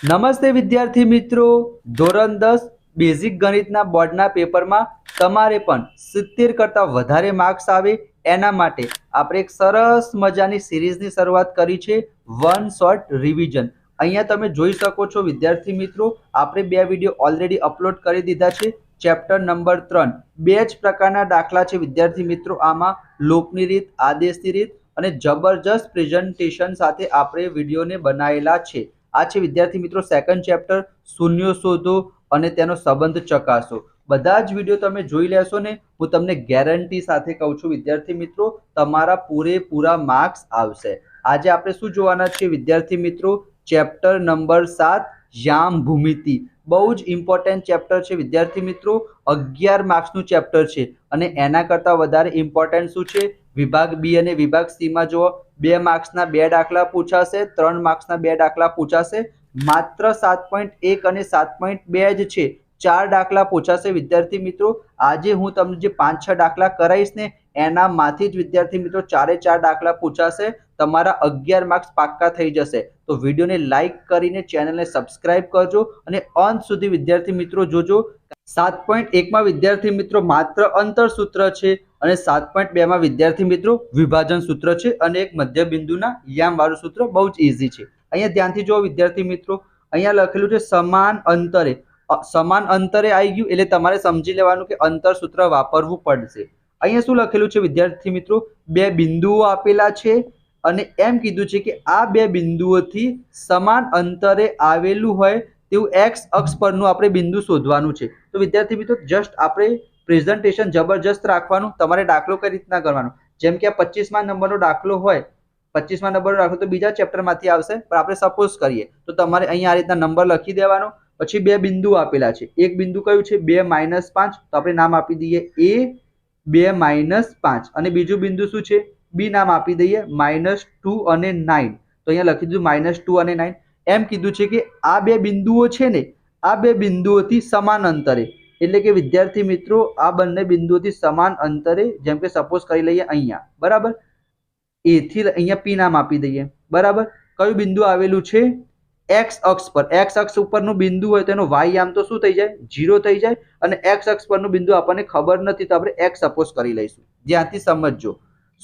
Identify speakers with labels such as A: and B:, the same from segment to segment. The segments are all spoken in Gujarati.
A: નમસ્તે વિદ્યાર્થી મિત્રો, ધોરણ 10 બેઝિક ગણિતના બોર્ડના પેપરમાં તમારે પણ 70 કરતાં વધારે માર્ક્સ આવે એના માટે આપણે એક સરસ મજાની સિરીઝની શરૂઆત કરી છે, વન શોર્ટ રિવિઝન. અહીંયા તમે જોઈ શકો છો વિદ્યાર્થી મિત્રો, આપણે 2 વિડીયો ઓલરેડી અપલોડ કરી દીધા છે. ચેપ્ટર નંબર 3 બે જ પ્રકારના દાખલા છે વિદ્યાર્થી મિત્રો, આમાં લોપની રીત, આદેશની રીત અને જબરજસ્ત પ્રેઝન્ટેશન સાથે આપણે વિડીયોને બનાવેલા છે. આ છે વિદ્યાર્થી મિત્રો સેકન્ડ ચેપ્ટર, શૂન્યો શોધો અને તેનો સંબંધ ચકાસો. બધા જ વિડીયો તમે જોઈ લેશો ને, હું તમને ગેરંટી સાથે કહું છું વિદ્યાર્થી મિત્રો, તમારા પૂરેપૂરા માર્ક્સ આવશે. આજે આપણે શું જોવાના છે વિદ્યાર્થી મિત્રો? ચેપ્ટર નંબર 7 યામ ભૂમિતિ. બહુ જ ઇમ્પોર્ટન્ટ ચેપ્ટર છે વિદ્યાર્થી મિત્રો, 11 માર્ક્સનું ચેપ્ટર છે અને એના કરતાં વધારે ઇમ્પોર્ટન્ટ શું છે? વિભાગ બી અને વિભાગ સી માં જુઓ, 2 માર્ક્સના 2 દાખલા પૂછાશે, 3 માર્ક્સના 2 દાખલા પૂછાશે. માત્ર 7.1 અને 7.2 જ છે, 4 દાખલા પૂછાશે વિદ્યાર્થી મિત્રો. આજે હું તમને જે 5-6 દાખલા કરાવીશ ને એનામાંથી જ વિદ્યાર્થી મિત્રો 4 દાખલા પૂછાશે. તમારા 11 માર્ક્સ પાક્કા થઈ જશે. તો વિડીયોને લાઈક કરીને ચેનલને સબસ્ક્રાઇબ કરજો અને અંત સુધી વિદ્યાર્થી મિત્રો જોજો. 7.1 માં વિદ્યાર્થી મિત્રો માત્ર અંતર સૂત્ર છે અને 7.2 માં વિદ્યાર્થી મિત્રો વિભાજન સૂત્ર છે અને એક મધ્ય બિંદુના યામ વાળું સૂત્ર. બહુ જ ઈઝી છે. અહીંયા ધ્યાનથી જો વિદ્યાર્થી મિત્રો, અહીંયા લખેલું છે સમાન અંતરે. સમાન અંતરે આવી ગયું એટલે તમારે સમજી લેવાનું કે અંતર સૂત્ર વાપરવું પડશે. અહીંયા શું લખેલું છે વિદ્યાર્થી મિત્રો? 2 બિંદુઓ આપેલા છે અને એમ કીધું છે કે આ 2 બિંદુઓથી સમાન અંતરે આવેલું હોય તેવું એક્સ અક્ષ પરનું આપણે બિંદુ શોધવાનું છે. તો વિદ્યાર્થી મિત્રો જસ્ટ આપણે પ્રેઝન્ટેશન જબરજસ્ત રાખવાનું. તમારે દાખલો કઈ રીતના કરવાનો, જેમ કે આ 25મા નંબરનો દાખલો હોય, 25મા નંબરનો દાખલો તો બીજા ચેપ્ટરમાંથી આવશે, પણ આપણે સપોઝ કરીએ તો તમારે અહીંયા આ રીતના નંબર લખી દેવાનો. પછી 2 બિંદુ આપેલા છે. એક બિંદુ કયું છે? 2 - 5, તો આપણે નામ આપી દઈએ A 2 - 5 અને બીજું બિંદુ શું છે? B નામ આપી દઈએ -2 અને 9. તો અહીંયા લખી દીધું -2 અને 9. એમ કીધું છે કે આ 2 બિંદુઓ છે ને, આ 2 બિંદુઓથી સમાન અંતરે, એટલે કે વિદ્યાર્થી મિત્રો આ બંને બિંદુઓથી સમાન અંતરે, જેમ કે સપોઝ કરી લઈએ અહીંયા, બરાબર, એ થી અહીંયા પી નામ આપી દઈએ, બરાબર. કયું બિંદુ આવેલું છે? એક્સ અક્ષ પર. એક્સ અક્ષ ઉપરનું બિંદુ હોય તો એનો વાય યામ તો શું થઈ જાય? 0 થઈ જાય. અને એક્સ અક્ષ પરનું બિંદુ આપણને ખબર નથી તો આપણે એક્સ સપોઝ કરી લઈશું. ધ્યાનથી સમજજો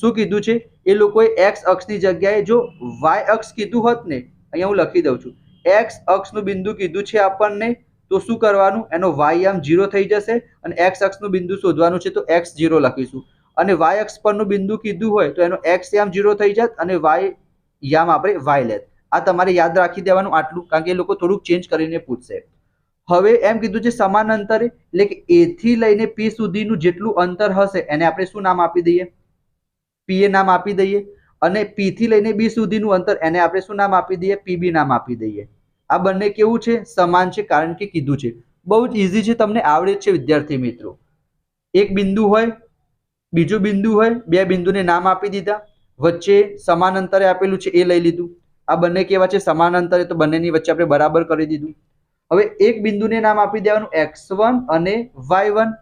A: શું કીધું છે. એ લોકોએ એક્સ અક્ષની જગ્યાએ જો વાય અક્ષ કીધું હોત ને, અહીંયા હું લખી દઉં છું, એક્સ અક્ષનું બિંદુ કીધું છે આપણને, તો શું કરવાનું? એનો વાય યામ 0 થઈ જશે અને એક્સ અક્ષનું બિંદુ શોધવાનું છે તો એક્સ 0 લખીશું. અને વાય અક્ષ પરનું બિંદુ કીધું હોય તો એનો એક્સ યામ 0 થઈ જાત અને વાય યામ આપણે વાય લેત. આ તમારે યાદ રાખી દેવાનું આટલું, કારણ કે એ લોકો થોડુંક ચેન્જ કરીને પૂછશે. હવે એમ કીધું છે સમાન અંતરે, એટલે કે એ થી લઈને પી સુધીનું જેટલું અંતર હશે એને આપણે શું નામ આપી દઈએ? પીએ નામ આપી દઈએ. અને પી થી લઈને બી સુધીનું અંતર એને આપણે શું નામ આપી દઈએ? પીબી નામ આપી દઈએ. આ બંને કેવું છે? સમાન છે, કારણ કે કીધું છે. બહુ જ ઈઝી છે, તમને આવડે જ છે વિદ્યાર્થી મિત્રો. એક બિંદુ હોય, બીજું બિંદુ હોય, 2 બિંદુને નામ આપી દીધા, વચ્ચે સમાન અંતરે આપેલું છે એ લઈ લીધું. આ બંને કેવા છે? સમાન અંતરે, તો બંનેની વચ્ચે આપણે બરાબર કરી દીધું. હવે એક બિંદુને નામ આપી દેવાનું x1 અને y1,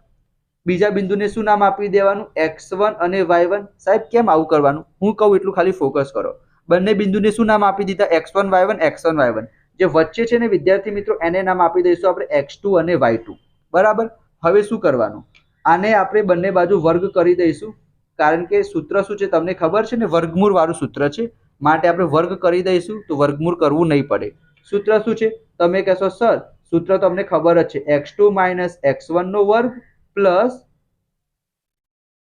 A: બીજા બિંદુને શું નામ આપી દેવાનું? x1 અને y1. સાહેબ કેમ આવું કરવાનું? હું કહું એટલું ખાલી ફોકસ કરો. બંને બિંદુને શું નામ આપી દીધા? x1 y1 x1 y1. જે વચ્ચે છે ને વિદ્યાર્થી મિત્રો એને નામ આપી દઈશું આપણે x2 અને y2, બરાબર. હવે શું કરવાનું? આને આપણે બંને બાજુ વર્ગ કરી દઈશું, કારણ કે સૂત્ર શું છે તમને ખબર છે ને, વર્ગમૂળ વાળું સૂત્ર છે, માટે આપણે વર્ગ કરી દઈશું તો વર્ગમૂળ કરવું નહીં પડે. સૂત્ર શું છે? તમે કહેશો સર સૂત્ર તો અમને ખબર જ છે, x2 - x1 નો વર્ગ પ્લસ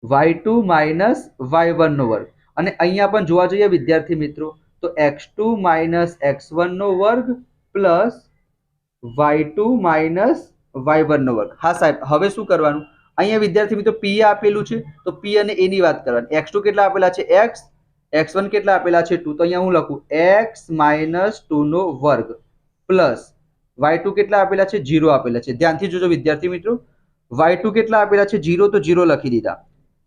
A: y2 - y1 નો વર્ગ. અને અહીંયા પણ જોવા જઈએ વિદ્યાર્થી મિત્રો તો x2 - x1 નો વર્ગ પ્લસ y2 - y1 નો વર્ગ. હા સાહેબ, હવે શું કરવાનું? અહીંયા વિદ્યાર્થી મિત્રો પી આપેલું છે તો પી અને એ ની વાત કરવાની. x2 કેટલા આપેલા છે? x. x1 કેટલા આપેલા છે? 2. તો અહીંયા હું લખું x - 2 નો વર્ગ પ્લસ y2 કેટલા આપેલા છે? 0 આપેલા છે. ધ્યાનથી જોજો વિદ્યાર્થી મિત્રો, y2 કેટલા આપેલા છે? 0, તો 0 લખી દીધા.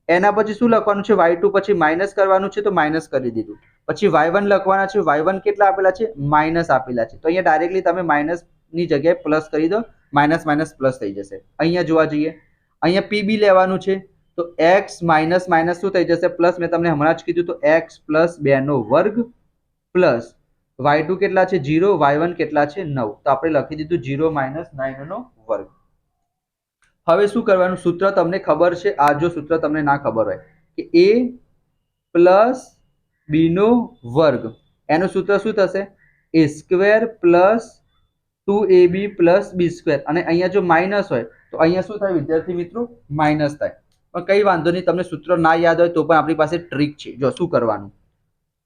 A: એના પછી શું લખવાનું છે? y2 પછી માઇનસ કરવાનું છે તો માઇનસ કરી દીધું. પછી y1 લખવાના છે. y1 કેટલા આપેલા છે? માઇનસ આપેલા છે. તો અહીંયા ડાયરેક્ટલી તમે માઇનસ ની જગ્યાએ પ્લસ કરી દો, માઇનસ માઇનસ પ્લસ થઈ જશે. અહીંયા જોવા જઈએ, અહીંયા પીબી લેવાનું છે તો x માઇનસ માઇનસ શું થઈ જશે? પ્લસ. મેં તમને હમણાં જ કીધું તો x + 2 નો વર્ગ પ્લસ y2 કેટલા છે 0, y1 કેટલા છે 9. તો આપણે લખી દીધું 0 - 9 નો વર્ગ. હવે શું કરવાનું, સૂત્ર તમને ખબર છે, આ જો સૂત્ર તમને ના ખબર હોય કે a પ્લસ b નો વર્ગ, એનું સૂત્ર શું થશે, a square plus 2ab plus b square. અને અહીંયા જો માઇનસ હોય તો અહીંયા શું થાય વિદ્યાર્થી મિત્રો, માઇનસ થાય. પણ કઈ વાંધો નહીં, તમને સૂત્ર ના યાદ હોય તો પણ આપણી પાસે ટ્રીક છે. જો શું કરવાનું,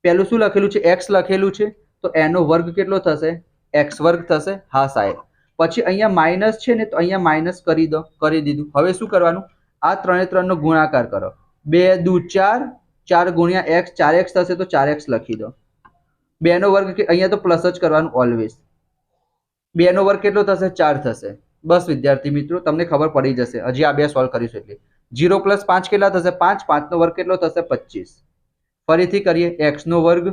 A: પહેલું શું લખેલું છે, x લખેલું છે, તો એનો વર્ગ કેટલો થશે, x વર્ગ થશે. હા સાહેબ. પછી અહીંયા માઇનસ છે ને, તો અહીંયા માઇનસ કરી દો, કરી દીધું. હવે શું કરવાનું, આ 3 3 નો ગુણાકાર કરો, 2 દુ 4, 4 ગુણ્યા x 4x થશે, તો 4x લખી દો. 2 નો વર્ગ અહીંયા તો પ્લસ જ કરવાનું ઓલવેઝ. 2 નો વર્ગ કેટલો થશે, 4 થશે. બસ વિદ્યાર્થી મિત્રો, તમને ખબર પડી જશે. હજી આ બે સોલ્વ કરીશું એટલે 0 + 5 કેટલા થશે, 5. 5 નો વર્ગ કેટલો થશે, 25. ફરીથી કરીએ, x નો વર્ગ,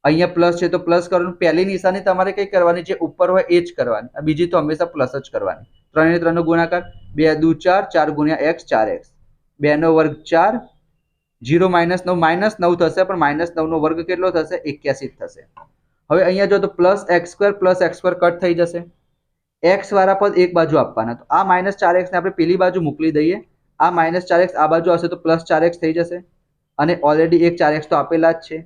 A: અહીંયા પ્લસ છે તો પ્લસ કરવાનું. પહેલી નિશાની તમારે કઈ કરવાની, જે ઉપર હોય એ જ કરવાની, બીજી તો હંમેશા પ્લસ જ કરવાની. 3 3 નો ગુણાકાર, 2 દુ 4, 4 ગુણ્યા x 4x, 2 નો વર્ગ 4, 0 - 9 -9 થશે, પણ -9 નો વર્ગ કેટલો થશે, 81 થશે. હવે અહીંયા જો તો પ્લસ x² કટ થઈ જશે. x વાળા પદ એક બાજુ આપવાના, તો આ -4x ને આપણે પેલી બાજુ મોકલી દઈએ. આ -4x આ બાજુ આવશે તો +4x થઈ જશે. અને ઓલરેડી એક 4x તો આપેલા જ છે.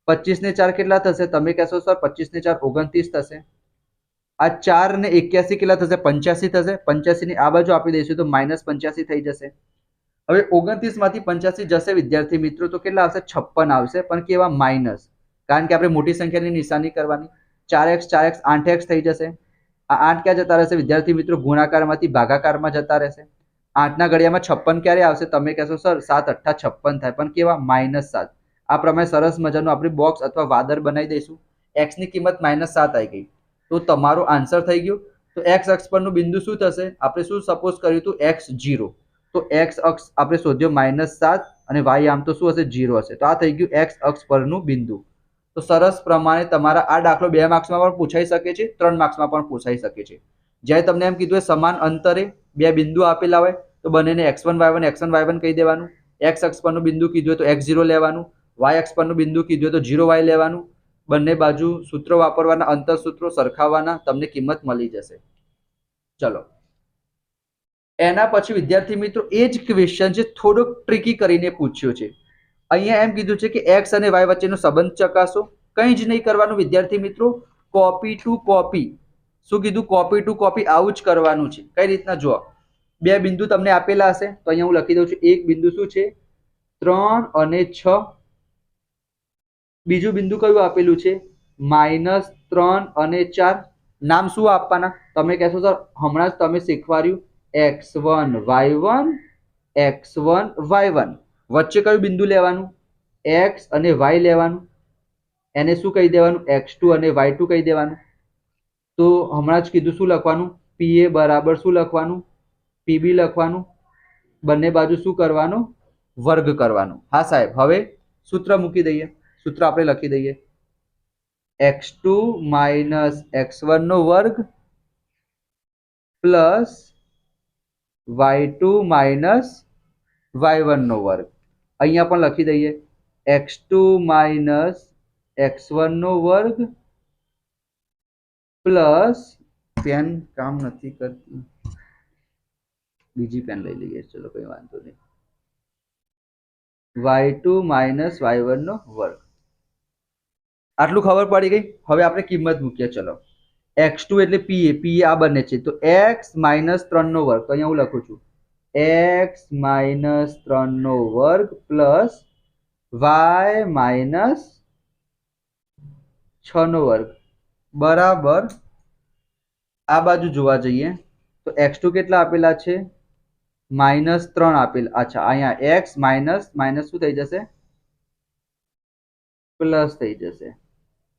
A: 25 ને 4 કેટલા થશે, તમે કહેશો સર 25 ને 4 29 થશે. આ 4 ને 81 કેટલા થશે, 85 થશે. 85 ની આ બાજુ આપી દઈશું તો -85 થઈ જશે. હવે 29 માંથી 85 જશે વિદ્યાર્થી મિત્રો, તો કેટલા આવશે, 56 આવશે. પણ કેવા, માઇનસ, કારણ કે આપણે મોટી સંખ્યાની નિશાની કરવાની. 4x 8x થઈ જશે. આ 8 ક્યાં જતા રહેશે વિદ્યાર્થી મિત્રો, ગુણાકારમાંથી ભાગાકારમાં જતા રહેશે. 8 ના ઘડિયામાં 56 ક્યારે આવશે, તમે કહેશો સર 7 × 8 = 56 થાય, પણ કેવા, -7. આ પ્રમાણે સરસ મજાનું આપણે બોક્સ અથવા વાદળ બનાવી દઈશું. x ની કિંમત -7 આવી ગઈ, તો તમારો આન્સર થઈ ગયો. તો x અક્ષ પરનું બિંદુ શું થશે, આપણે શું સપોઝ કર્યું હતું, x0. તો x અક્ષ આપણે શોધ્યો -7 અને y આમ તો શું હશે, 0 હશે. તો આ થઈ ગયું x અક્ષ પરનું બિંદુ. તો સરસ પ્રમાણે તમારા આ દાખલો 2 માર્ક્સમાં પણ પૂછાઈ શકે છે, 3 માર્ક્સમાં પણ પૂછાઈ શકે છે. જ્યારે તમને એમ કીધું સમાન અંતરે બે બિંદુ આપેલા હોય તો બંનેને x1 y1 કહી દેવાનું. x અક્ષ પરનું બિંદુ કીધું હોય તો x0 લેવાનું, y અક્ષ પરનું બિંદુ કીધું હોય તો 0y લેવાનું. બંને બાજુ સૂત્રો વાપરવાના, અંતર સૂત્રો સરખાવવાના, તમને કિંમત મળી જશે. ચલો, એના પછી વિદ્યાર્થી મિત્રો એ જ ક્વેશ્ચન છે, થોડોક ટ્રિકી કરીને પૂછ્યો છે. અહીંયા એમ કીધું છે કે x અને y વચ્ચેનો સંબંધ ચકાસો. કંઈ જ નહીં કરવાનું વિદ્યાર્થી મિત્રો, કોપી ટુ કોપી. શું કીધું, કોપી ટુ કોપી, આવું જ કરવાનું છે. કઈ રીતના, જુઓ, બે બિંદુ તમને આપેલા હશે, તો અહીંયા હું લખી દઉં છું. એક બિંદુ શું છે, 3 અને 6. બીજું બિંદુ કયું આપેલું છે, -3 અને 4. નામ શું આપવાના, તમે કહેશો સર હમણાં જ તમે શીખવાડ્યું, x1 y1 x1 y1. વચ્ચે કયું બિંદુ લેવાનું, x અને y લેવાનું. એને શું કહી દેવાનું, x2 અને y2 કહી દેવાનું. તો હમણાં જ કીધું શું લખવાનું, pa બરાબર શું લખવાનું, pb લખવાનું. બંને બાજુ શું કરવાનું, વર્ગ કરવાનું. હા સાહેબ. હવે સૂત્ર મૂકી દઈએ. સૂત્ર આપણે લખી દઈએ, x2 - x1 નો વર્ગ પ્લસ y2 - y1 નો વર્ગ. અહીંયા પણ લખી દઈએ, x2 - x1 નો વર્ગ પ્લસ, પેન કામ નથી કરતી, બીજી પેન લઈ લઈએ, ચલો કઈ વાંધો નહીં, y2 - y1 નો વર્ગ. આટલું ખબર પડી ગઈ. હવે આપણે કિંમત મૂકીએ. ચલો, x2 એટલે pa આ બને છે, તો x - 3 નો વર્ગ. તો અહીંયા હું લખું છું x - 3 નો વર્ગ પ્લસ y - 6 નો વર્ગ બરાબર. આ બાજુ જોવા જઈએ તો x2 કેટલા આપેલા છે, -3 આપેલા. અચ્છા, અહીંયા x માઇનસ શું થઈ જશે, પ્લસ થઈ જશે.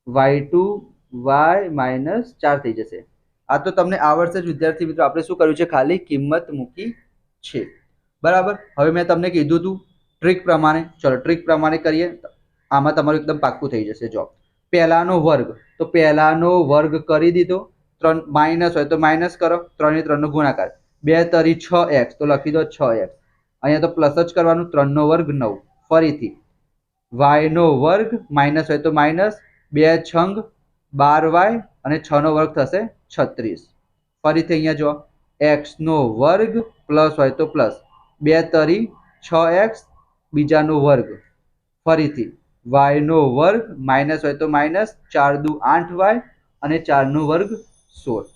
A: y2 y -4 થઈ જશે. આ તો તમને આવડશે જ વિદ્યાર્થી મિત્રો. આપણે શું કર્યું છે, ખાલી કિંમત મૂકી છે, બરાબર. હવે મેં તમને કીધું હતું ટ્રીક પ્રમાણે. ચલો ટ્રીક પ્રમાણે કરીએ, આમાં તમારું એકદમ પાક્કું થઈ જશે. જો પહેલાનો વર્ગ, તો પહેલાનો વર્ગ કરી દીધો. 3 માઇનસ હોય તો માઇનસ કરો, 3 ને 3 નો ગુણાકાર, 2 તરી 6x, તો લખી દો 6x. અહીંયા તો પ્લસ જ કરવાનું, 3 નો વર્ગ 9. ફરીથી y નો વર્ગ, માઇનસ હોય તો માઇનસ, 2 છંગ 12y અને 6 નો વર્ગ થશે 36. ફરીથી અહીંયા જો x નો વર્ગ પ્લસ હોય તો પ્લસ 2 તરી 6x બીજાનો વર્ગ, ફરીથી y નો વર્ગ માઇનસ હોય તો માઇનસ 4 દુ 8y અને 4 નો વર્ગ 16.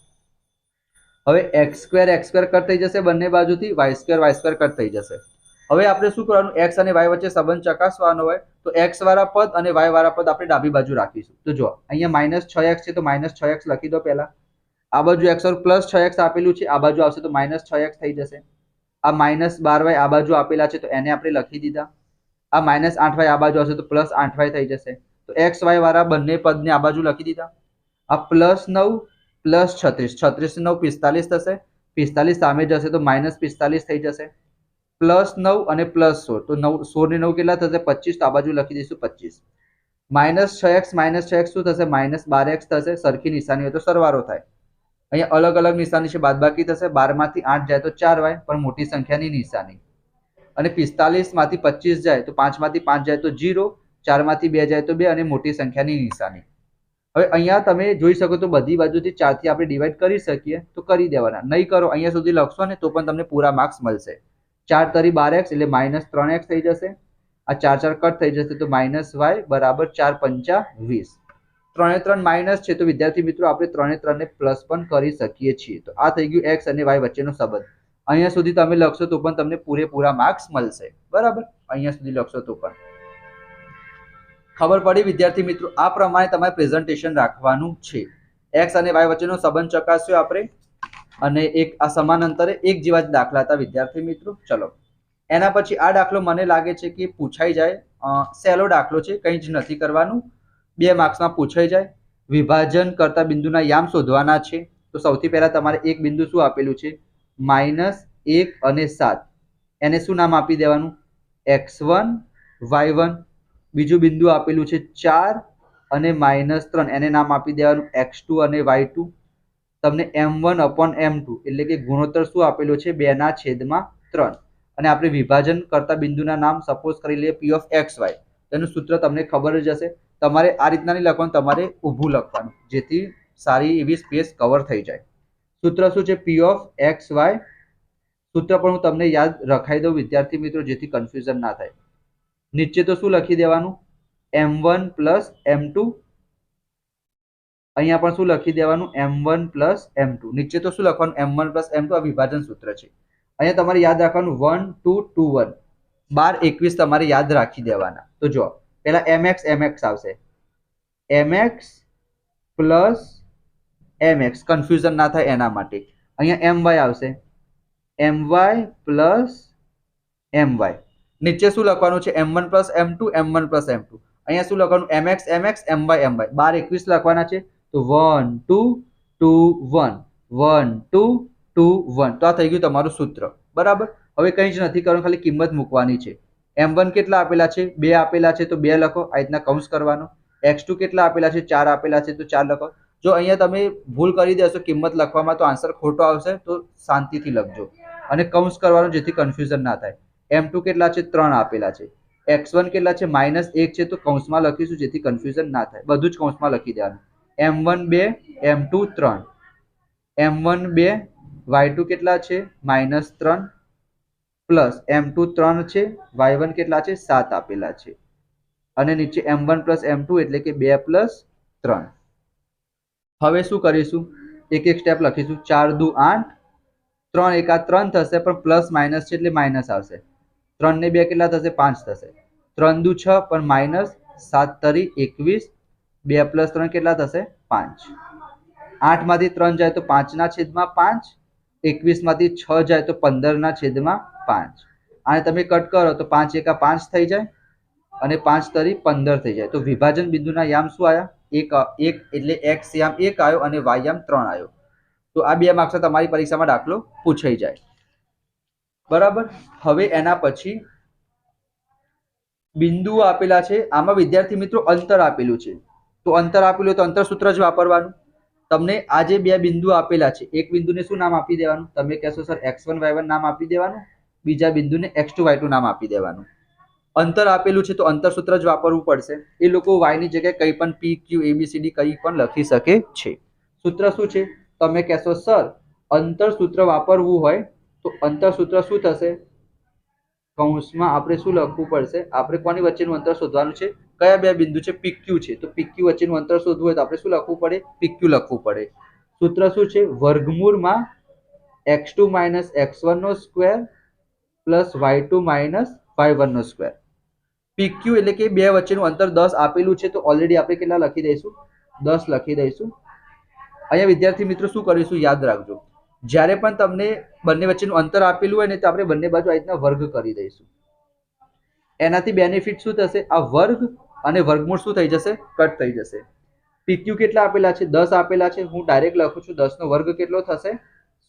A: હવે x સ્ક્વેર કટ થઈ જશે બંને બાજુથી, y સ્ક્વેર કટ થઈ જશે. હવે આપણે શું કરવાનું, x અને y વચ્ચે સંબંધ ચકાસવાનો હોય તો x વાળા પદ અને y વાળા પદ આપણે ડાબી બાજુ રાખીશું. તો જો અહીંયા માઇનસ 6x છે તો માઇનસ 6x લખી દો પહેલા. આ બાજુ x પર પ્લસ 6x આપેલું છે, આ બાજુ આવશે તો માઇનસ 6x થઈ જશે. આ માઇનસ 12y આ બાજુ આપેલા છે તો એને આપણે લખી દીધા. આ માઇનસ 8y આ બાજુ આવશે તો પ્લસ 8y થઈ જશે. તો x y વાળા બંને પદને આ બાજુ લખી દીધા. આ પ્લસ 9 પ્લસ 36, 36 9 45 થશે, 45 સામે જશે તો માઇનસ 45 થઈ જશે. પ્લસ 9 અને પ્લસ 16, તો 9 16 ને 9 કેટલા થશે 25, તો આ બાજુ લખી દઈશું 25. માઇનસ 6x શું થશે, માઇનસ 12x થશે. સરખી નિશાની હોય તો સરવાળો થાય. અહીંયા અલગ અલગ નિશાની છે, બાદબાકી થશે. 12 માંથી 8 જાય તો 4y, પણ મોટી સંખ્યાની નિશાની. અને 45 માંથી 25 જાય તો 5 માંથી 5 જાય તો 0, 4 માંથી 2 જાય તો 2 અને મોટી સંખ્યાની નિશાની. હવે અહીંયા તમે જોઈ શકો તો બધી બાજુથી 4 થી આપણે ડિવાઈડ કરી શકીએ તો કરી દેવાના. નહીં કરો અહીંયા સુધી લખશો ને તો પણ તમને પૂરા માર્ક્સ મળશે. 4 તરી 12x એટલે માઇનસ 3x થઈ જશે. આ 4 4 કટ થઈ જશે તો માઇનસ y બરાબર 4 પંચા 20. 3 3 માઇનસ છે તો વિદ્યાર્થી મિત્રો આપણે 3 3 ને પ્લસ પણ કરી શકીએ છીએ. તો આ થઈ ગયું x અને y વચ્ચેનો સંબંધ. અહીંયા સુધી તમે લખશો તો પણ તમને પૂરેપૂરા માર્ક્સ મળશે. બરાબર, અહીંયા સુધી લખશો તો પણ ખબર પડી વિદ્યાર્થી મિત્રો. આ પ્રમાણે તમારે પ્રેઝન્ટેશન રાખવાનું છે. x અને y વચ્ચેનો સંબંધ ચકાસ્યો આપણે, અને એક આ સમાન અંતરે એક જેવા જ દાખલા હતા વિદ્યાર્થી મિત્રો. ચલો એના પછી આ દાખલો મને લાગે છે કે પૂછાઈ જાય. સહેલો દાખલો છે, કંઈ જ નથી કરવાનું, 2 માર્ક્સમાં પૂછાઈ જાય. વિભાજન કરતા બિંદુના યામ શોધવાના છે. તો સૌથી પહેલા તમારે એક બિંદુ શું આપેલું છે, -1 અને 7. એને શું નામ આપી દેવાનું, x1 y1. બીજું બિંદુ આપેલું છે 4 અને -3, એને નામ આપી દેવાનું x2 અને y2. તમને m1/m2 એટલે કે ગુણોત્તર શું આપેલો છે, 2/3. અને આપણે વિભાજન કરતા બિંદુના નામ સપોઝ કરી લઈએ p of xy. તેનું સૂત્ર તમને ખબર જ હશે. તમારે આ રીતના નહીં લખવાનું, તમારે ઊભું લખવાનું, જેથી સારી એવી સ્પેસ કવર થઈ જાય. સૂત્ર શું છે, p of xy. સૂત્ર પણ હું તમને યાદ રખાઈ દઉં વિદ્યાર્થી મિત્રો, જેથી કન્ફ્યુઝન ના થાય. નીચે તો શું લખી દેવાનું, m1 પ્લસ m2. અહીંયા પણ શું લખી દેવાનું, m1 પ્લસ m2. નીચે તો શું લખવાનું, m1 પ્લસ m2. આ વિભાજન સૂત્ર છે. અહીંયા તમારે યાદ રાખવાનું 1 2 2 1, 12 21 તમારે યાદ રાખી દેવાના. તો જો પહેલા mx આવશે, mx પ્લસ mx, કન્ફ્યુઝન ના થાય એના માટે. અહીંયા my આવશે, my પ્લસ my. નીચે શું લખવાનું છે, m1 plus m2, m1 plus m2. અહીંયા શું લખવાનું, mx my 12 21 લખવાના છે. તો 1 2 2 1, 1 2 2 1. તો આ થઈ ગયું તમારું સૂત્ર. બરાબર, હવે કંઈ જ નથી કરવાનું, ખાલી કિંમત મૂકવાની છે. m1 કેટલા આપેલા છે, 2 આપેલા છે તો 2 લખો, આ રીતના કૌંસ કરવાનો. x2 કેટલા આપેલા છે, 4 આપેલા છે તો 4 લખો. જો અહીંયા તમે ભૂલ કરી દેશો કિંમત લખવામાં તો આન્સર ખોટો આવશે, તો શાંતિથી લખજો અને કૌંસ કરવાનું, જેથી કન્ફ્યુઝન ના થાય. m2 કેટલા છે, 3 આપેલા છે. x1 કેટલા છે, -1 છે તો કૌંસમાં લખીશું, જેથી કન્ફ્યુઝન ના થાય. બધું જ કૌંસમાં લખી દેવાનું. m1 2, m2 3, m1 2, y2 કેટલા છે, -3 પ્લસ m2 3 છે, y1 કેટલા છે, 7 આપેલા છે. અને નીચે m1 પ્લસ m2 એટલે કે 2 પ્લસ 3. હવે શું કરીશું, એક એક સ્ટેપ લખીશું. 4 દુ 8, 3 એકા 3 થશે, પણ પ્લસ માઇનસ છે એટલે માઇનસ આવશે. 3 ને 2 કેટલા થશે, 5 થશે. 3 દુ 6 પણ માઇનસ, 7 તરી 21, 2 પ્લસ 3 કેટલા થશે, 5. 8 માંથી 3 જાય તો 5/5, 21 માંથી 6 જાય તો 15/5. આને તમે કટ કરો તો 5 એકા 5 થઈ જાય અને 5 તરી 15 થઈ જાય. તો વિભાજન બિંદુના યામ શું આવ્યા, 1 એટલે x યામ 1 આવ્યો અને y યામ 3 આવ્યો. તો આ 2 માર્ક્સ તમારી પરીક્ષામાં દાખલો પૂછાઈ જાય. બરાબર, હવે એના પછી બિંદુઓ આપેલા છે. આમાં વિદ્યાર્થી મિત્રો અંતર આપેલું છે, તો અંતર આપેલું તો અંતર સૂત્ર જ વાપરવાનું. તમને આ જે 2 બિંદુ આપેલા છે, એક બિંદુને શું નામ આપી દેવાનું, તમે કહેશો સર x1 y1 નામ આપી દેવાનું, બીજા બિંદુને x2 y2 નામ આપી દેવાનું. અંતર આપેલું છે તો અંતર સૂત્ર જ વાપરવું પડશે. એ લોકો y ની જગ્યાએ કંઈ પણ p q abcd કંઈ પણ લખી શકે છે. સૂત્ર શું છે? તમે કહેશો સર અંતર સૂત્ર વાપરવું હોય તો અંતર સૂત્ર શું થશે? કૌંસમાં આપણે શું લખવું પડશે? આપણે કોની વચ્ચેનું અંતર શોધવાનું છે? કયા બે બિંદુ છે? pq છે તો pq વચ્ચેનું અંતર શોધવું હોય તો આપણે શું લખવું પડે? pq લખવું પડે. સૂત્ર શું છે? વર્ગમૂળમાં x2 - x1 નો સ્ક્વેર પ્લસ y2 - y1 નો સ્ક્વેર. PQ એટલે કે બે વચ્ચેનું અંતર 10 આપેલું છે તો ઓલરેડી આપણે કેટલા લખી દઈશું? 10 લખી દઈશું. અહીંયા વિદ્યાર્થી મિત્રો શું કરીશું? યાદ રાખજો, જ્યારે પણ તમને બંને વચ્ચેનું અંતર આપેલું હોય ને તો આપણે બંને બાજુ આ રીતના વર્ગ કરી દઈશું. એનાથી બેનિફિટ શું થશે? આ વર્ગ અને વર્ગમૂળ શું થઈ જશે? કટ થઈ જશે. PQ કેટલા આપેલા છે? 10 આપેલા છે. હું ડાયરેક્ટ લખું છું 10 નો વર્ગ કેટલો થશે?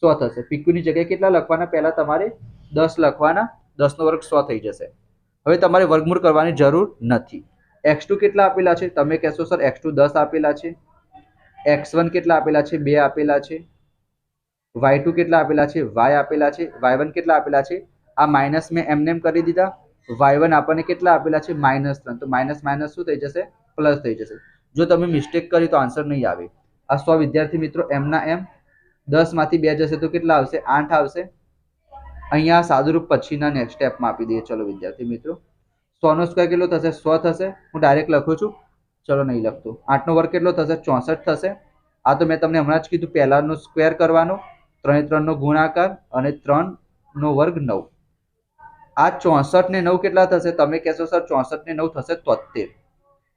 A: 100 થશે. PQ ની જગ્યાએ કેટલા લખવાના? પહેલા તમારે 10 લખવાના, 10 નો વર્ગ 100 થઈ જશે. હવે તમારે વર્ગમૂળ કરવાની જરૂર નથી. x2 કેટલા આપેલા છે? તમે કહેશો સર x2 10 આપેલા છે. x1 કેટલા આપેલા છે? 2 આપેલા છે. y2 કેટલા આપેલા છે? y આપેલા છે. y1 કેટલા આપેલા છે? આ માઇનસ મેં એમને કરી દીધા. y1 આપણને કેટલા આપેલા છે? -3. તો માઇનસ માઇનસ શું થઈ જશે? પ્લસ થઈ જશે. જો તમે મિસ્ટેક કરી તો આન્સર નહીં આવે. આ 100 વિદ્યાર્થી મિત્રો એમના એમ 10 માંથી 2 જશે તો કેટલા આવશે? 8 આવશે. અહીંયા સાદુરૂપ પછીના નેક્સ્ટ સ્ટેપમાં આપી દઈએ. ચલો વિદ્યાર્થી મિત્રો, 100 નો સ્ક્વેર કેટલો થશે? 100 થશે. હું ડાયરેક્ટ લખું છું, ચલો નહીં લખતો. 8 નો વર્ગ કેટલો થશે? 64 થશે. આ તો મેં તમને હમણાં જ કીધું, પહેલાનો સ્ક્વેર કરવાનો, 3 3 નો ગુણાકાર અને 3 નો વર્ગ 9. આ 64 ને 9 કેટલા થશે? તમે કહેશો સર 64 ને 9 થશે 73.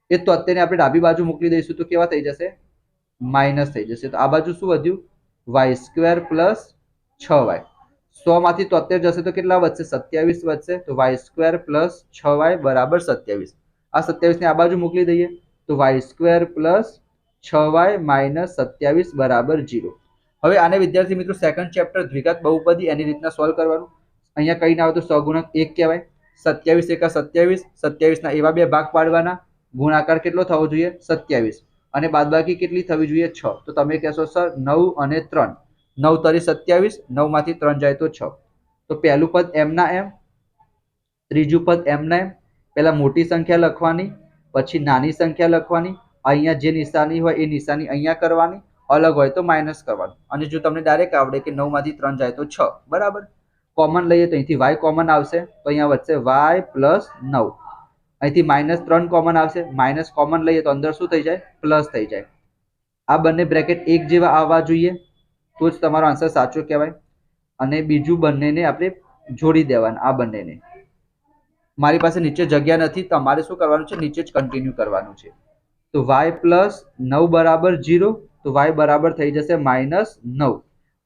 A: એ 73 ને આપણે ડાબી બાજુ મોકલી દઈશું તો કેવા થઈ જશે? માઇનસ થઈ જશે. તો આ બાજુ શું વધ્યું? y² plus 6y. 100 માંથી 73 જશે તો કેટલા વધશે? 27 વધશે. તો y² પ્લસ 6y બરાબર 27. આ 27 ને આ બાજુ મોકલી દઈએ તો y² પ્લસ 6y માઇનસ 27 બરાબર 0. હવે આને વિદ્યાર્થી મિત્રો સેકન્ડ ચેપ્ટર દ્વિઘાત બહુપદી એની રીતના સોલ્વ કરવાનું. અહીંયા કઈ ના આવે તો સહગુણક 1 કહેવાય. 27 એકા 27, 27 ના એવા બે ભાગ પાડવાના, ગુણાકાર કેટલો થવો જોઈએ? 27 અને બાદબાકી કેટલી થવી જોઈએ? 6. તો તમે કહેશો સર 9 અને 3, 9 તરી 27, 9 માંથી 3 જાય તો 6. તો પહેલું પદ એમ ના એમ, ત્રીજું પદ એમ ના એમ. પહેલા મોટી સંખ્યા લખવાની, પછી નાની સંખ્યા લખવાની. અહીંયા જે નિશાની હોય એ નિશાની અહીંયા કરવાની, અલગ હોય તો માઇનસ કરવાનું. અને જો તમને ડાયરેક્ટ આવડે કે 9 માંથી 3 જાય તો 6, બરાબર. કોમન લઈએ તો અહીંથી y કોમન આવશે તો અહીંયા વધશે y પ્લસ 9. અહીંથી -3 કોમન આવશે, માઇનસ કોમન લઈએ તો અંદર શું થઈ જાય? પ્લસ થઈ જાય. આ બંને બ્રેકેટ એક જેવા આવવા જોઈએ તો જ તમારો આન્સર સાચો કહેવાય. અને બીજું બંનેને આપણે જોડી દેવાના, આ બંનેને. મારી પાસે નીચે જગ્યા નથી, તમારે શું કરવાનું છે? નીચે જ કન્ટિન્યુ કરવાનું છે. તો y પ્લસ 9 બરાબર 0, તો y બરાબર થઈ જશે -9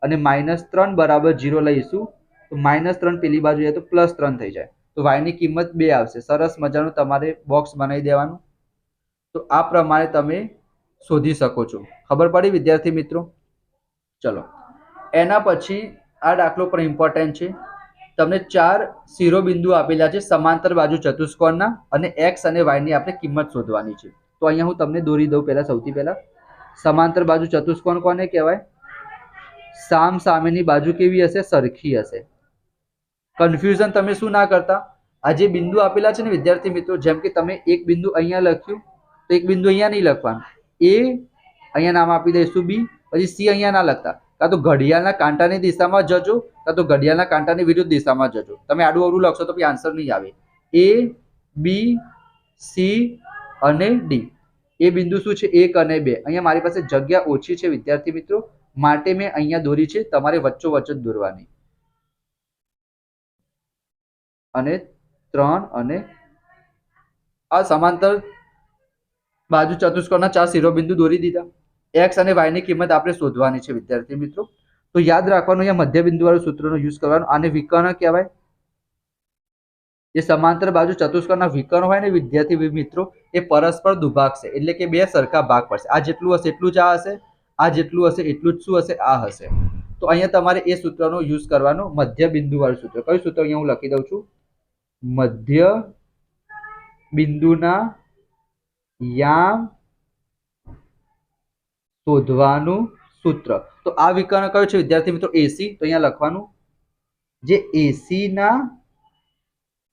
A: અને -3 બરાબર 0 લઈશું તો -3 પેલી બાજુ જાય તો +3 થઈ જાય. તો y ની કિંમત 2 આવશે. સરસ મજાનું તમારે બોક્સ બનાવી દેવાનું. તો આ પ્રમાણે તમે શોધી શકો છો. ખબર પડી વિદ્યાર્થી મિત્રો? ચલો એના પછી આ દાખલો પણ ઇમ્પોર્ટન્ટ છે. તમને 4 શિરોબિંદુ આપેલા છે સમાંતર બાજુ ચતુષ્કોણના અને x અને y ની આપણે કિંમત શોધવાની છે. તો અહીંયા હું તમને દોરી દઉં. પહેલા સૌથી પહેલા સમાંતર બાજુ ચતુષ્કોણ કોને કહેવાય? સામ સામેની બાજુ કેવી હશે? સરખી હશે. કન્ફ્યુઝન તમે શું ના કરતા, આ જે બિંદુ આપેલા છે ને વિદ્યાર્થી મિત્રો, જેમ કે તમે એક બિંદુ અહીંયા લખ્યું તો એક બિંદુ અહીંયા નહીં લખવાનું. એ અહીંયા નામ આપી દઈશું b, પછી c અહીંયા ના લખતા. કાં તો ઘડિયાળના કાંટાની દિશામાં જજો, કાં તો ઘડિયાળના કાંટાની વિરુદ્ધ દિશામાં જજો. તમે આડું અવળું લખશો તો પછી આન્સર નહીં આવે. a b c અને d. એ બિંદુ શું છે? 1 અને 2. અહીંયા મારી પાસે જગ્યા ઓછી છે વિદ્યાર્થી મિત્રો, માટે મેં અહીંયા દોરી છે. તમારે વચ્ચોવચ્ચ જ દોરવાની. અને 3 અને આ સમાંતર બાજુ ચતુષ્કોણના 4 શિરોબિંદુ દોરી દીધા. x અને y ની કિંમત આપણે શોધવાની છે વિદ્યાર્થી મિત્રો. તો યાદ રાખવાનું, અહીંયા મધ્યબિંદુ વાળું સૂત્રનો યુઝ કરવાનો. આને વિકર્ણ કહેવાય. જે સમાંતર બાજુ ચતુષ્કોણના વિકર્ણ હોય ને વિદ્યાર્થી મિત્રો, એ પરસ્પર દુભાગ છે, એટલે કે બે સરખા ભાગ પડશે. આ જેટલું હશે એટલું જ આ હશે, આ જેટલું હશે એટલું જ શું હશે? આ હશે. તો અહીંયા તમારે એ સૂત્રનો યુઝ કરવાનો, મધ્યબિંદુ વાળું સૂત્ર. કયું સૂત્ર અહીંયા હું લખી દઉં છું? મધ્ય બિંદુના યામ શોધવાનું સૂત્ર. તો આ વિકર્ણ કયો છે વિદ્યાર્થી મિત્રો? AC. તો અહીંયા લખવાનું જે AC ના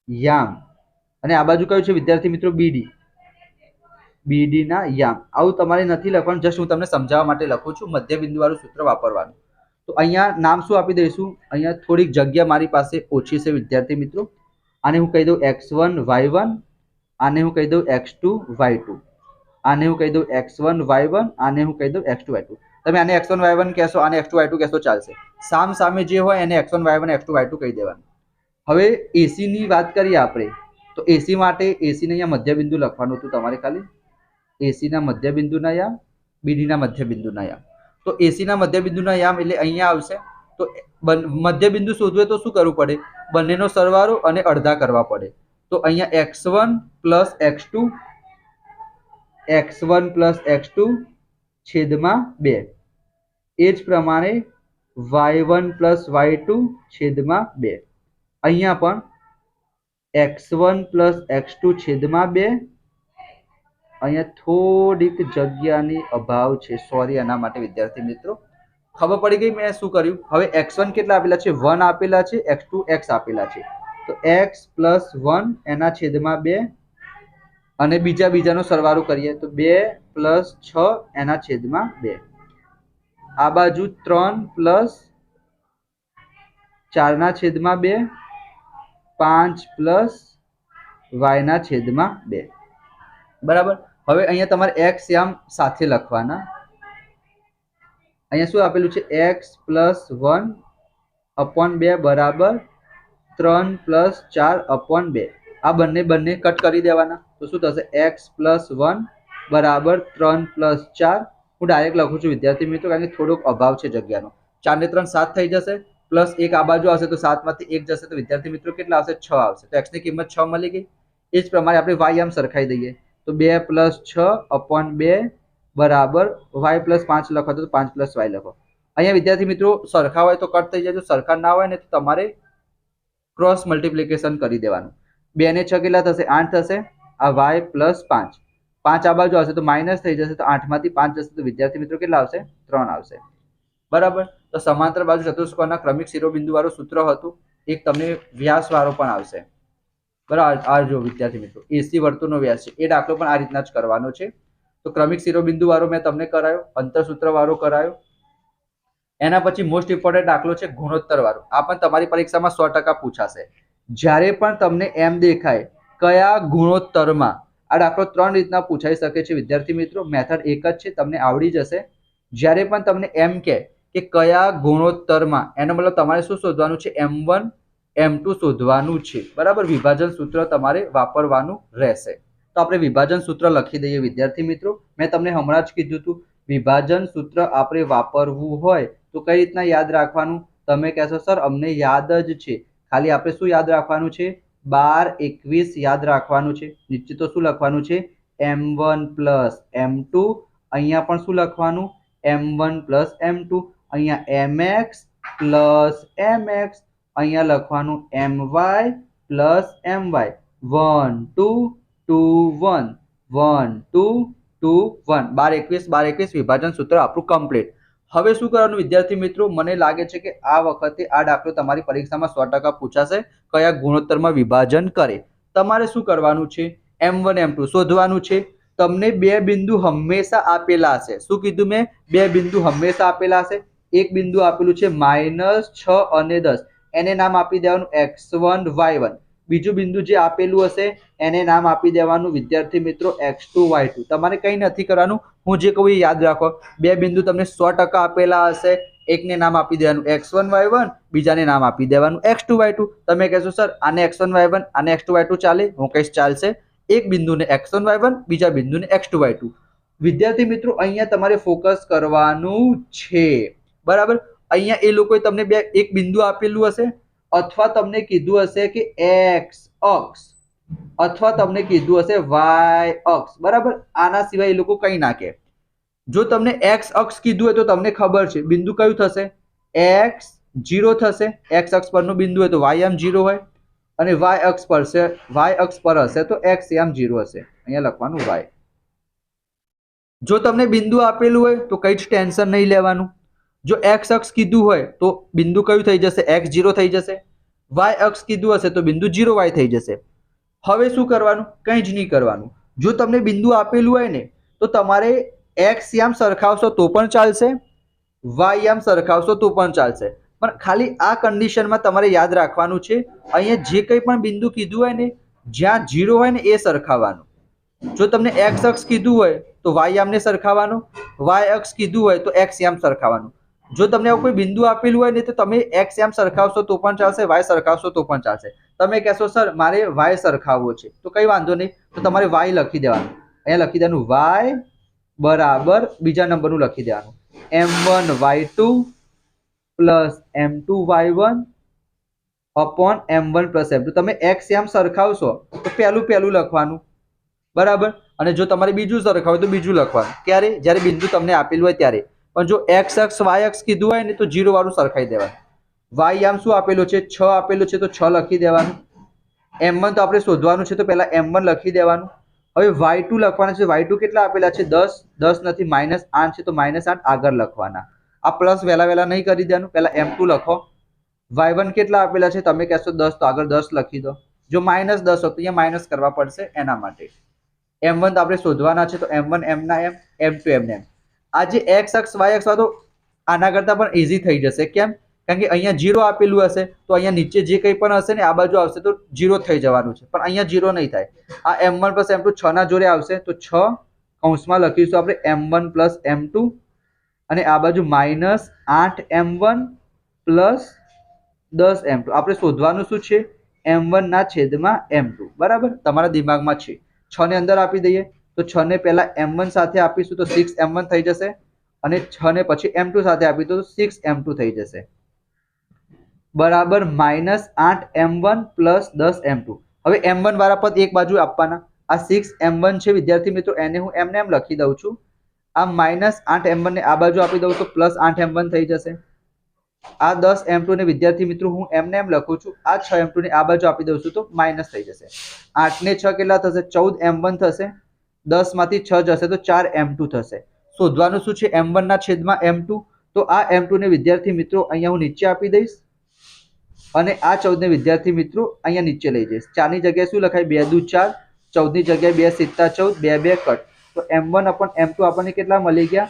A: યામ અને આ બાજુ કયું છે વિદ્યાર્થી મિત્રો? બીડી. બીડી ના યામ. આવું તમારે નથી લખવાનું, જસ્ટ હું તમને સમજાવવા માટે લખું છું. મધ્ય બિંદુ વાળું સૂત્ર વાપરવાનું. તો અહીંયા નામ શું આપી દઈશું? અહીંયા થોડીક જગ્યા મારી પાસે ઓછી છે વિદ્યાર્થી મિત્રો. આને હું કહી દઉં x1 y1, આને હું કહી દઉં x2 y2, આને હું કહી દઉં x1 y1, આને હું કહી દઉં x2 y2. તમે આને x1 y1 કહેશો, આને x2 y2 કહેશો, ચાલશે. સામ સામે જે હોય એને x1 y1 x2 y2 કહી દેવાનું. હવે એસી ની વાત કરીએ આપણે, તો એસી માટે એસી ને અહીંયા મધ્ય બિંદુ લખવાનું હતું તમારે ખાલી. એસી ના મધ્ય બિંદુના યામ, બીડી ના મધ્ય બિંદુના યામ. તો એસી ના મધ્ય બિંદુના યામ એટલે અહીંયા આવશે. તો મધ્ય બિંદુ શોધવું તો શું કરવું પડે? બંનેનો સરવાળો અને અડધા કરવા પડે. તો અહીંયા x1 plus x2, x1 plus x2 છેદમાં 2. એ જ પ્રમાણે y1 પ્લસ y2 છેદમાં 2. અહીંયા પણ x1 પ્લસ x2 છેદમાં 2. અહીંયા થોડીક જગ્યાની અભાવ છે, સોરી આના માટે વિદ્યાર્થી મિત્રો. ખબર પડી ગઈ મેં શું કર્યું? હવે x1 કેટલા આપેલા છે? 1 આપેલા છે, x2 x આપેલા છે. તો x પ્લસ 1 એના છેદમાં 2 અને બીજાનો સરવાળો કરીએ તો 2 પ્લસ 6 એના છેદમાં 2. આ બાજુ 3 પ્લસ 4 ના છેદમાં 2, 5 પ્લસ y ના છેદમાં 2. બરાબર. હવે અહીંયા તમારે x યામ સાથે લખવાના. અહીંયા શું આપેલું છે? x પ્લસ 1 અપોન 2 બરાબર 3 પ્લસ 4 અપોન 2. આ બંને કટ કરી દેવાના. તો શું થશે? x પ્લસ 1 બરાબર 3 પ્લસ 4. હું ડાયરેક્ટ લખું છું વિદ્યાર્થી મિત્રો, કારણ કે થોડોક અભાવ છે જગ્યાનો. 4 ને 3 7 થઈ જશે, પ્લસ 1 આ બાજુ આવશે તો 7 માંથી 1 જશે તો વિદ્યાર્થી મિત્રો કેટલા આવશે? 6 આવશે. તો x ની કિંમત 6 મળી ગઈ. એ જ પ્રમાણે આપણે y આમ સરખાઈ દઈએ. તો 2 પ્લસ 6 અપોન 2 બરાબર y પ્લસ 5 લખો તો 5 પ્લસ y લખો. અહીંયા વિદ્યાર્થી મિત્રો સરખા હોય તો કટ થઈ જાય, જો સરખા ના હોય ને તો તમારે ક્રોસ મલ્ટિપ્લિકેશન કરી દેવાનું. 2 ને 6 કેટલા થશે? 8 થશે. આ y પ્લસ 5, 5 આ બાજુ આવશે તો માઇનસ થઈ જશે, તો 8 માંથી 5 જશે તો વિદ્યાર્થી મિત્રો કેટલા આવશે? 3 આવશે. બરાબર. તો સમાંતર બાજુ ચતુષ્કોણના ક્રમિક શિરોબિંદુ વાળું સૂત્ર હતું. એક તમને વ્યાસ વાળો પણ આવશે. બરાબર. આ જો વિદ્યાર્થી મિત્રો એસી વર્તુળનો વ્યાસ છે, એ દાખલો પણ આ રીતના જ કરવાનો છે. તો ક્રમિક શિરોબિંદુ વાળો મેં તમને કરાયો, અંતરસૂત્ર વાળો કરાયો. એના પછી મોસ્ટ ઇમ્પોર્ટન્ટ દાખલો છે ગુણોત્તર વાળો. આ પણ તમારી પરીક્ષામાં 100% પૂછાશે. જ્યારે પણ તમને એમ દેખાય કયા ગુણોત્તરમાં, આ દાખલો 3 રીતના પૂછાઈ શકે છે વિદ્યાર્થી મિત્રો. મેથડ એક જ છે, તમને આવડી જશે. જ્યારે પણ તમને એમ કે કયા ગુણોત્તરમાં, એનો મતલબ તમારે શું શોધવાનું છે? m1 m2 શોધવાનું છે. બરાબર. વિભાજન સૂત્ર તમારે વાપરવાનું રહેશે. તો આપણે વિભાજન સૂત્ર લખી દઈએ વિદ્યાર્થી મિત્રો. મેં તમને હમણાં જ કીધું હતું, વિભાજન સૂત્ર આપણે વાપરવું હોય તો કઈ રીતના યાદ રાખવાનું? તમે કહેશો સર અમને યાદ જ છે, ખાલી આપણે શું યાદ રાખવાનું છે? 12 21 યાદ રાખવાનું છે. નીચે તો શું લખવાનું છે? m1 plus m2. અહીંયા પણ શું લખવાનું? m1 plus m2. અહીંયા mx પ્લસ mx. અહીંયા લખવાનું my પ્લસ my. 1 2 2 1 1 2 2 1. 12 21 12 21 વિભાજન સૂત્ર આપણું કમ્પ્લીટ. હવે શું કરવાનું વિદ્યાર્થી મિત્રો? મને લાગે છે કે આ વખતે આ દાખલો તમારી પરીક્ષામાં 100% પૂછાશે. કયા ગુણોત્તરમાં વિભાજન કરે. તમારે શું કરવાનું છે? m1 m2 શોધવાનું છે. તમને 2 બિંદુ હંમેશા આપેલા હશે. શું કીધું મેં? 2 બિંદુ હંમેશા આપેલા હશે. એક બિંદુ આપેલું છે -6 અને 10, એને નામ આપી દેવાનું x1 y1. બીજું બિંદુ જે આપેલું હશે એને નામ આપી દેવાનું વિદ્યાર્થી મિત્રો x2 y2. તમારે કંઈ નથી કરવાનું, હું જે કહું એ યાદ રાખો. 2 બિંદુ તમને 100% આપેલા હશે, એકને નામ આપી દેવાનું x1 y1, બીજાને નામ આપી દેવાનું x2 y2. તમે કહેશો સર આને x1 y1 આને x2 y2 ચાલે? હું કહીશ ચાલશે. એક બિંદુને x1 y1, બીજા બિંદુને x2 y2. વિદ્યાર્થી મિત્રો અહીંયા તમારે ફોકસ કરવાનું છે. બરાબર. અહીંયા એ લોકોએ તમને એક બિંદુ આપેલું હશે, અથવા તમને કીધું હશે કે x અક્ષ, અથવા તમને કીધું હશે y અક્ષ. બરાબર. આના સિવાય એ લોકો કંઈ ના કહે. જો તમને x અક્ષ કીધું હોય તો તમને ખબર છે બિંદુ કયું થશે? x 0 થશે. x અક્ષ પરનું બિંદુ હોય તો y આમ 0 હોય, અને y અક્ષ પર હશે તો x આમ 0 હશે. અહીંયા લખવાનું y. જો તમને બિંદુ આપેલું હોય તો કઈ જ ટેન્શન નહીં લેવાનું. જો x અક્ષ કીધું હોય તો બિંદુ કયું થઈ જશે? x 0 થઈ જશે. y અક્ષ કીધું હશે તો બિંદુ 0 y થઈ જશે. હવે શું કરવાનું? કંઈ જ નહીં કરવાનું. જો તમને બિંદુ આપેલું હોય ને તો તમારે એક્સ યામ સરખાવશો તો પણ ચાલશે, વાય યામ સરખાવશો તો પણ ચાલશે, પણ ખાલી આ કન્ડિશનમાં તમારે યાદ રાખવાનું છે અહીંયા જે કંઈ પણ બિંદુ કીધું હોય ને જ્યાં 0 હોય ને એ સરખાવવાનું. જો તમને એક્સ અક્ષ કીધું હોય તો વાય યામને સરખાવવાનું, વાય અક્ષ કીધું હોય તો એક્સ યામ સરખાવવાનું. જો તમને કોઈ બિંદુ આપેલું હોય ને તો તમે એક્સ યામ સરખાવશો તો પણ ચાલશે, વાય સરખાવશો તો પણ ચાલશે. તમે કહેશો સર મારે વાય સરખાવવો છે તો કઈ વાંધો નહીં, તો તમારે વાય લખી દેવાનું. અહીંયા લખી દેવાનું વાય બરાબર બીજા નંબરનું લખી દેવાનું m1 y2 plus m2 y1 upon m1 plus m2. તમે એક્સ યામ સરખાવશો તો પહેલું લખવાનું, બરાબર. અને જો તમારે બીજું સરખાવું તો બીજું લખવાનું. ક્યારે? જ્યારે બિંદુ તમને આપેલું હોય ત્યારે. પણ જો એક્સ અક્ષ વાય અક્ષ કીધું હોય ને તો 0 વાળું સરખાઈ દેવાનું. વાય યામ શું આપેલું છે? 6 આપેલું છે તો 6 લખી દેવાનું. m1 તો આપણે શોધવાનું છે તો પહેલા m1 લખી દેવાનું. હવે y2 લખવાના છે. y2 કેટલા આપેલા છે? 10. 10 નથી, -8 છે તો -8 આગળ લખવાના. આ પ્લસ વહેલા નહીં કરી દેવાનું, પહેલા m2 લખો. y1 કેટલા આપેલા છે? તમે કહેશો 10 તો આગળ 10 લખી દો. જો -10 હોય તો અહીંયા માઇનસ કરવા પડશે એના માટે. m1 તો આપણે શોધવાના છે તો m1 m ના m, m2 m ના m. આ જે x અક્ષ y અક્ષ તો આના કરતા પણ ઈઝી થઈ જશે. કેમ? કારણ કે અહીંયા 0 આપેલું હશે તો અહીંયા નીચે જે કંઈ પણ હશે ને આ બાજુ આવશે તો 0 થઈ જવાનું છે, પણ અહીંયા 0 નહીં થાય. આ m1 પ્લસ m2 6 ના જોડે આવશે તો 6 કૌંસમાં લખીશું આપણે m1 પ્લસ m2 અને આ બાજુ -8m1 પ્લસ 10m2. આપણે શોધવાનું શું છે? m1 ના છેદમાં m2. બરાબર, તમારા દિમાગમાં છે. 6 ને અંદર આપી દઈએ તો 6 ને પહેલા m1 સાથે આપીશું તો 6m1 થઈ જશે અને 6 ને પછી m2 સાથે આપીશું તો 6m2 થઈ જશે. બરાબર -8m1 પ્લસ 10m2. હવે m1 વાળા પદ એક બાજુ આપવાના. આ 6m1 છે વિદ્યાર્થી મિત્રો, એને હું એમને એમ લખી દઉં છું. આ -8m1 ને આ બાજુ આપી દઉં તો +8m1 થઈ જશે. આ 10m2 ને વિદ્યાર્થી મિત્રો હું એમને એમ લખું છું. આ 6m2 ને આ બાજુ આપી દઉં છું તો માઇનસ થઈ જશે. 8 ને 6 કેટલા થશે? 14m1 થશે. 10 માંથી 6 જશે તો 4m2 થશે. શોધવાનું શું છે? m1 ના છેદમાં m2. તો આ m2 ને વિદ્યાર્થી મિત્રો અહીંયા હું નીચે આપી દઈશ અને આ 14 ને વિદ્યાર્થી મિત્રો અહીંયા નીચે લઈ જઈશ. 4 ની જગ્યાએ શું લખાય? 2 દુ 4, 14 ની જગ્યાએ 2 સિત્તા 14, 2 કટ. તો m1 અપોન m2 આપણને કેટલા મળી ગયા?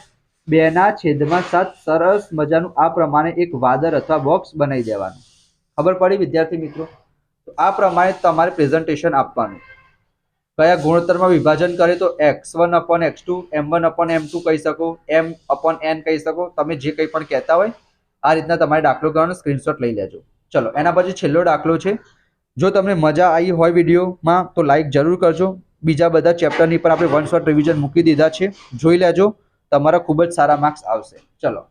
A: 2 ના છેદમાં 7. સરસ મજાનું આ પ્રમાણે એક વાદળ અથવા બોક્સ બનાવી દેવાનું. ખબર પડી વિદ્યાર્થી મિત્રો? તો આ પ્રમાણે તમારે પ્રેઝન્ટેશન આપવાનું. કયા ગુણોત્તરમાં વિભાજન કરે તો x1 upon x2, m1 upon m2 કહી શકો, m અપોન n કહી શકો. તમે જે કંઈ પણ કહેતા હોય આ રીતના તમારે દાખલો કરવાનો, સ્ક્રીનશોટ લઈ લેજો. ચલો એના પછી છેલ્લો દાખલો છે. જો તમને મજા આવી હોય વિડીયોમાં તો લાઈક જરૂર કરજો. બીજા બધા ચેપ્ટરની પર આપણે 1 શોર્ટ રિવિઝન મૂકી દીધા છે, જોઈ લેજો. તમારા ખૂબ જ સારા માર્ક્સ આવશે. ચલો,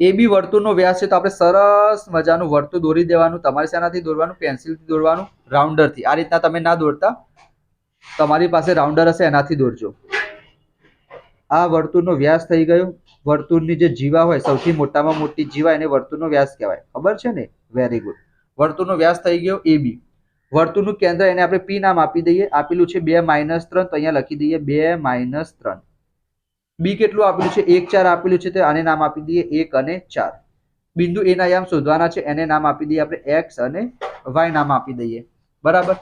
A: એ બી વર્તુળનો વ્યાસ છે તો આપણે સરસ મજાનું વર્તુળ દોરી દેવાનું. તમારે શેનાથી દોરવાનું? પેન્સિલથી દોરવાનું, રાઉન્ડરથી. આ રીતના તમે ના દોરતા, તમારી પાસે રાઉન્ડર હશે એનાથી દોરજો. આ વર્તુળનો વ્યાસ થઈ ગયો. વર્તુળની જે જીવા હોય સૌથી મોટામાં મોટી જીવા એને વર્તુળનો વ્યાસ કહેવાય. ખબર છે ને? Very good. વર્તુળનો વ્યાસ થઈ ગયો એ બી. વર્તુળનું કેન્દ્ર એને આપણે પી નામ આપી દઈએ. આપેલું છે 2 - 3 તો અહીંયા લખી દઈએ 2 - 3. બી કેટલું આપેલું છે? 1 4 આપેલું છે તો આને નામ આપી દઈએ 1 અને 4. બિંદુ એ ના યામ શોધવાના છે, એને નામ આપી દઈએ આપણે x અને y નામ આપી દઈએ. બરાબર,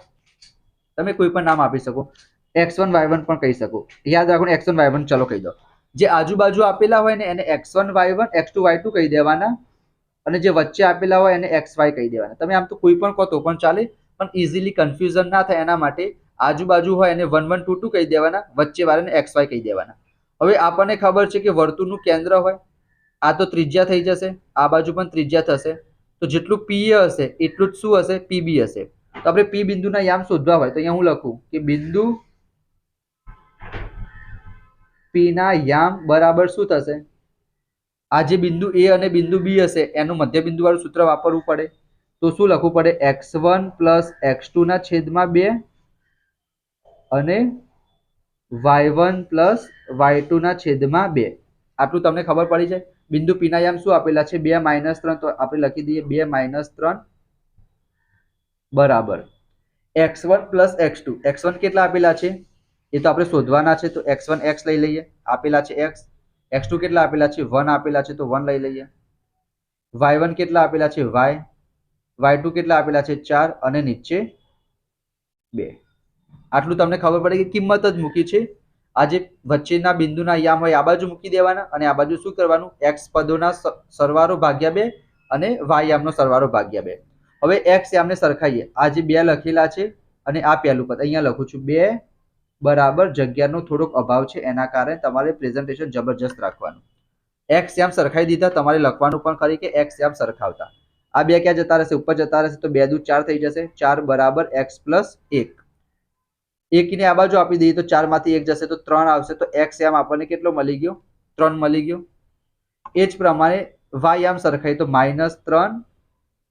A: તમે કોઈ પણ નામ આપી શકો. x1 y1 પણ કહી શકો. યાદ રાખો x1 y1. ચલો કહી દો. જે આજુબાજુ આપેલા હોય ને એને x1 y1 x2 y2 કહી દેવાના અને જે વચ્ચે આપેલા હોય એને xy કહી દેવાના. તમે આમ તો કોઈ પણ કહો તો પણ ચાલે, પણ ઇઝીલી કન્ફ્યુઝન ના થાય એના માટે આજુબાજુ હોય એને 1 1 2 2 કહી દેવાના, વચ્ચે વાળાને xy કહી દેવાના. હવે આપણને ખબર છે કે વર્તુળનું કેન્દ્ર હોય આ તો ત્રિજ્યા થઈ જશે, આ બાજુ પણ ત્રિજ્યા થશે. તો જેટલું PA હશે એટલું જ શું હશે? PB હશે. તો આપણે P બિંદુના યામ શોધવા હોય તો અહીંયા હું લખું કે બિંદુ P ના યામ બરાબર શું થશે? આ જે બિંદુ A અને બિંદુ B હશે એનું મધ્ય બિંદુ વાળું સૂત્ર વાપરવું પડે. તો શું લખવું પડે? x1 પ્લસ x2 ના છેદમાં 2 અને y1 પ્લસ y2 ના છેદમાં 2. આટલું તમને ખબર પડી જાય. બિંદુ P ના યામ શું આપેલા છે? 2 - 3 તો આપણે લખી દઈએ 2 - 3 બરાબર x1 પ્લસ x2. x1 કેટલા આપેલા છે એ તો આપણે શોધવાના છે તો x1 x લઈ લઈએ, આપેલા છે x. x2 કેટલા આપેલા છે? 1 આપેલા છે તો 1 લઈ લઈએ. y1 કેટલા આપેલા છે? y. y2 કેટલા આપેલા છે? 4 અને નીચે 2 આટલું તમને ખબર પડે કે કિંમત જ મૂકી છે. આ જે વચ્ચેના બિંદુના યામ હોય આ બાજુ મૂકી દેવાના અને આ બાજુ શું કરવાનું x પદોના સરવાળો ભાગ્યા 2 અને y યામનો સરવાળો ભાગ્યા 2. હવે x યામને સરખાઈએ. આ જે 2 લખેલા છે અને આ પહેલું પદ અહીંયા લખું છું 2 બરાબર જગ્યાનો થોડોક અભાવ છે એના કારણે તમારે પ્રેઝન્ટેશન જબરજસ્ત રાખવાનું. x યામ સરખાઈ દીધા. તમારે લખવાનું પણ ખરી કે x યામ સરખાવતા. આ 2 ક્યાં જતા રહેશે? ઉપર જતા રહેશે તો 2 દુ 4 થઈ જશે. 4 બરાબર x + 1. 1 ને આ બાજુ આપી દઈએ તો 4 માંથી 1 જશે તો 3 આવશે. તો x યામ આપણને કેટલો મળી ગયો? 3 મળી ગયો. એ જ પ્રમાણે y યામ સરખાઈ તો -3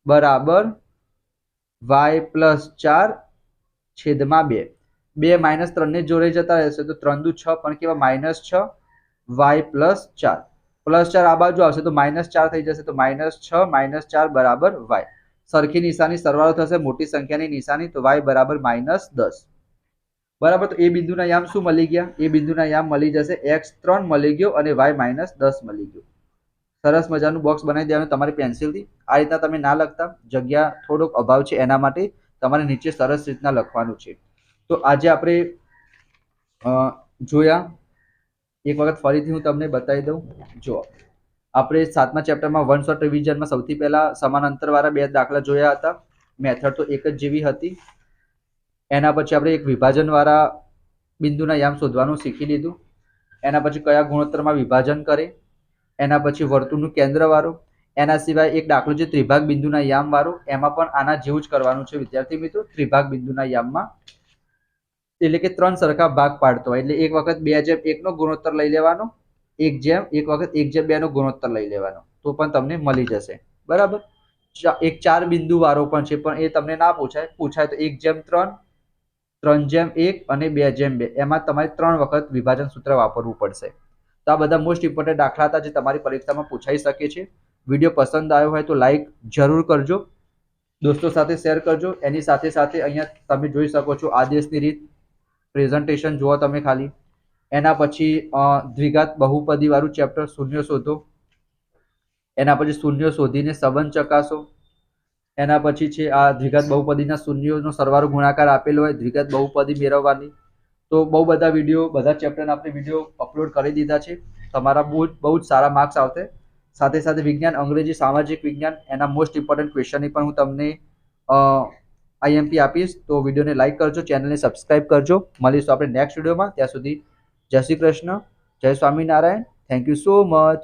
A: બરાબર y + 4 છેદમાં 2. 2 -3 ને જોડે જતા રહેશે તો 3 દુ 6 પણ કેવા -6 y + 4 +4 આ બાજુ આવશે તો -4 થઈ જશે. તો -6 - 4 બરાબર y. સરખી નિશાની સરવાળો થશે મોટી સંખ્યાની નિશાની તો y બરાબર -10 બરાબર. તો એ બિંદુના યામ શું મળી ગયા? એ બિંદુના યામ મળી જશે x3 મળી ગયો અને y -10 મળી ગયો. સરસ મજાનું બોક્સ બનાવી દેવાનું તમારી પેન્સિલથી. આ રીતના તમે ના લખતા, જગ્યા થોડોક અભાવ છે એના માટે તમારે નીચે સરસ રીતના લખવાનું છે. તો આજે આપણે જોયા, એક વખત ફરીથી હું તમને બતાવી દઉં. જો આપણે 7મા ચેપ્ટરમાં વન શોટ રિવિઝનમાં સૌથી પહેલા સમાનાંતરવાળા 2 દાખલા જોયા હતા. મેથડ તો એક જ જેવી હતી. એના પછી આપણે એક વિભાજનવાળા બિંદુના યામ શોધવાનું શીખી લીધું. એના પછી કયા ગુણોત્તરમાં વિભાજન કરે, એના પછી વર્તુળનું કેન્દ્રવાળું, એના સિવાય એક દાખલો છે ત્રિભાગ બિંદુના યામવાળો. એમાં પણ આના જેવું જ કરવાનું છે વિદ્યાર્થી મિત્રો. ત્રિભાગ બિંદુના યામમાં એટલે કે 3 સરખા ભાગ પાડતો હોય એટલે એક વખત 2/1 નો ગુણોત્તર લઈ લેવાનો, એક વખત 1/2 નો ગુણોત્તર લઈ લેવાનો તો પણ તમને મળી જશે. બરાબર. એક 4 બિંદુ વાળો પણ છે પણ એ તમને ના પૂછાય તો 1/3 3/1 અને 2/2 એમાં તમારે 3 વખત વિભાજન સૂત્ર વાપરવું પડશે. તો આ બધા મોસ્ટ ઇમ્પોર્ટન્ટ દાખલા હતા જે તમારી પરીક્ષામાં પૂછાઈ શકે છે. વિડીયો પસંદ આવ્યો હોય તો લાઈક જરૂર કરજો, દોસ્તો સાથે શેર કરજો. એની સાથે સાથે અહીંયા તમે જોઈ શકો છો આદેશની રીત પ્રેઝન્ટેશન જુઓ તમે ખાલી. એના પછી દ્વિઘાત બહુપદી વાળું ચેપ્ટર શૂન્ય શોધો. એના પછી શૂન્ય શોધીને સંબંધ ચકાસો. એના પછી છે આ દ્વિઘાત બહુપદીના શૂન્યોનો સરવાળો ગુણાકાર આપેલો હોય દ્વિઘાત બહુપદી મેળવવાની. તો બહુ બધા વિડીયો બધા ચેપ્ટરના આપણે વિડીયો અપલોડ કરી દીધા છે. તમારા બહુ જ સારા માર્ક્સ આવશે. સાથે સાથે વિજ્ઞાન, અંગ્રેજી, સામાજિક વિજ્ઞાન એના મોસ્ટ ઇમ્પોર્ટન્ટ ક્વેશ્ચનની પણ હું તમને IMP આપીશ. તો વિડીયોને લાઈક કરજો, ચેનલને સબસ્ક્રાઇબ કરજો. મળીશું આપણે નેક્સ્ટ વિડીયોમાં. ત્યાં સુધી જય શ્રી કૃષ્ણ, જય Swaminarayan. Thank you so much.